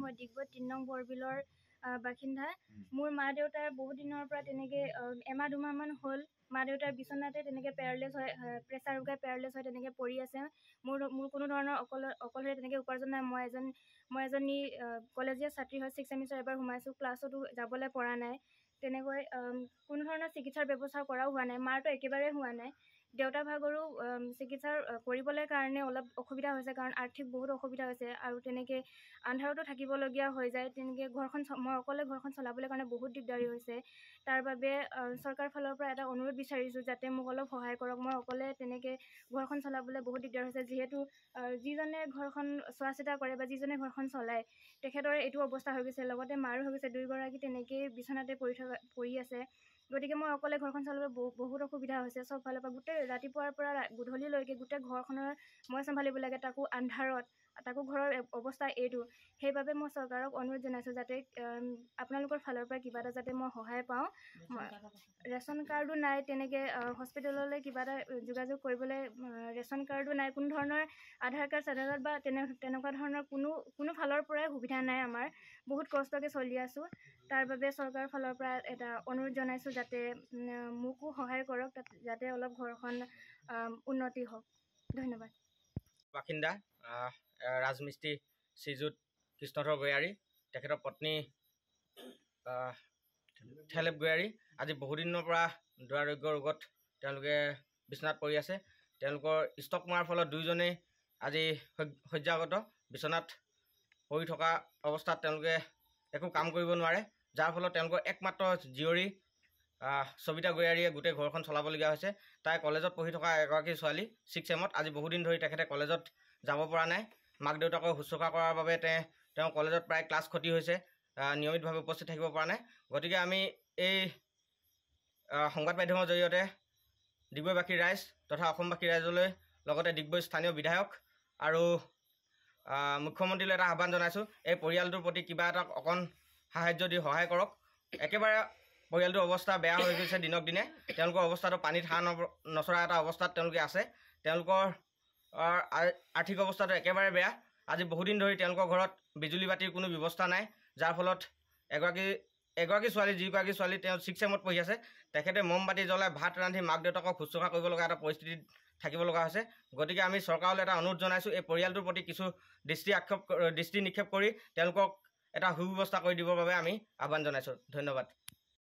মই ডিগবৈ ৩ নং বৰবিলৰ বাসিন্দা। মোৰ মা দেউতাৰ বহুত দিনৰ পৰা তেনেকৈ এমাহ দুমাহমান হ'ল মা দেউতাৰ বিচনাতে তেনেকৈ পেৰালাইজ হয়, প্ৰেছাৰ ৰোগে পেৰালাইজ হয় তেনেকৈ পৰি আছে। মোৰ কোনো ধৰণৰ অকলশৰে তেনেকৈ উপাৰ্জন নাই। মই এজনী কলেজীয়া ছাত্ৰী হয়, 6th ছেমিষ্টাৰ এবাৰ সোমাইছোঁ, ক্লাছতো যাবলৈ পৰা নাই। তেনেকৈ কোনো ধৰণৰ চিকিৎসাৰ ব্যৱস্থা কৰাও হোৱা নাই। মাৰতো একেবাৰে হোৱা নাই। দেউতাৰ ভাগৰো চিকিৎসাৰ কৰিবলৈ কাৰণে অলপ অসুবিধা হৈছে, কাৰণ আৰ্থিক বহুত অসুবিধা হৈছে আৰু তেনেকৈ আন্ধাৰতো থাকিবলগীয়া হৈ যায়। তেনেকৈ মই অকলে ঘৰখন চলাবলৈ কাৰণে বহুত দিগদাৰী হৈছে। তাৰ বাবে চৰকাৰৰ ফালৰ পৰা এটা অনুৰোধ বিচাৰিছোঁ যাতে মোক অলপ সহায় কৰক। মই অকলে তেনেকৈ ঘৰখন চলাবলৈ বহুত দিগদাৰ হৈছে, যিহেতু যিজনে ঘৰখন চোৱা চিতা কৰে বা যিজনে ঘৰখন চলায় তেখেতৰে এইটো অৱস্থা হৈ গৈছে, লগতে মাৰো হৈ গৈছে। দুয়োগৰাকী তেনেকেই বিচনাতে পৰি আছে। গতিকে মই অকলে ঘৰখন চলাবলৈ বহুত অসুবিধা হৈছে। চব ফালৰ পৰা গোটেই ৰাতিপুৱাৰ পৰা গধূলিলৈকে গোটেই ঘৰখনৰ মই চম্ভালিব লাগে, তাকো আন্ধাৰত, তাকো ঘৰৰ অৱস্থা এইটো। সেইবাবে মই চৰকাৰক অনুৰোধ জনাইছোঁ যাতে আপোনালোকৰ ফালৰ পৰা কিবা এটা যাতে মই সহায় পাওঁ। ৰেচন কাৰ্ডো নাই, তেনেকৈ হস্পিটেললৈ কিবা এটা যোগাযোগ কৰিবলৈ ৰেচন কাৰ্ডো নাই, কোনো ধৰণৰ আধাৰ কাৰ্ড চাধাৰ কাৰ্ড বা তেনেকুৱা ধৰণৰ কোনো ফালৰ পৰাই সুবিধা নাই। আমাৰ বহুত কষ্টকৈ চলি আছোঁ। তাৰ বাবে চৰকাৰৰ ফালৰ পৰা এটা অনুৰোধ জনাইছোঁ যাতে মোকো সহায় কৰক, যাতে অলপ ঘৰখন উন্নতি হওক। ধন্যবাদ। বাসিন্দা ৰাজমিস্ত্ৰী শ্ৰীযুত কৃষ্ণধৰ গয়াৰী, তেখেতৰ পত্নী ঠেলেপ গয়াৰী আজি বহুদিনৰ পৰা দুৰাৰোগ্য ৰোগত তেওঁলোকে বিচনাত পৰি আছে। তেওঁলোকৰ ষ্টক মৰাৰ ফলত দুয়োজনেই আজি শয্যাগত বিচনাত পৰি থকা অৱস্থাত তেওঁলোকে একো কাম কৰিব নোৱাৰে, যাৰ ফলত তেওঁলোকৰ একমাত্ৰ জীয়ৰী সবিতা গয়াৰীয়ে গোটেই ঘৰখন চলাবলগীয়া হৈছে। তাই কলেজত পঢ়ি থকা এগৰাকী ছোৱালী, 6th ছেমত। আজি বহুদিন ধৰি তেখেতে কলেজত যাব পৰা নাই। মাক দেউতাকক শুশ্ৰূষা কৰাৰ বাবে তেওঁ কলেজত প্ৰায় ক্লাছ ক্ষতি হৈছে, নিয়মিতভাৱে উপস্থিত থাকিব পৰা নাই। গতিকে আমি এই সংবাদ মাধ্যমৰ জৰিয়তে ডিগবৈবাসী ৰাইজ তথা অসমবাসী ৰাইজলৈ, লগতে ডিগবৈ স্থানীয় বিধায়ক আৰু মুখ্যমন্ত্ৰীলৈ এটা আহ্বান জনাইছোঁ, এই পৰিয়ালটোৰ প্ৰতি কিবা এটা অকণ সাহাৰ্য দি সহায় কৰক। একেবাৰে পৰিয়ালটোৰ অৱস্থা বেয়া হৈ গৈছে দিনক দিনে। তেওঁলোকৰ অৱস্থাটো পানীত হাঁহ নচৰা এটা অৱস্থাত তেওঁলোকে আছে। তেওঁলোকৰ আৰ্থিক অৱস্থাটো একেবাৰে বেয়া। আজি বহুদিন ধৰি তেওঁলোকৰ ঘৰত বিজুলী বাতিৰ কোনো ব্যৱস্থা নাই, যাৰ ফলত এগৰাকী ছোৱালী, যিগৰাকী ছোৱালী তেওঁ 6th ছেমত পঢ়ি আছে, তেখেতে মমবাতি জ্বলাই ভাত ৰান্ধি মাক দেউতাকক শুশ্ৰূষা কৰিব লগা এটা পৰিস্থিতিত থাকিব লগা হৈছে। গতিকে আমি চৰকাৰলৈ এটা অনুৰোধ জনাইছোঁ, এই পৰিয়ালটোৰ প্ৰতি কিছু দৃষ্টি নিক্ষেপ কৰি তেওঁলোকক এটা সুব্যৱস্থা কৰি দিবৰ বাবে আমি আহ্বান জনাইছোঁ। ধন্যবাদ।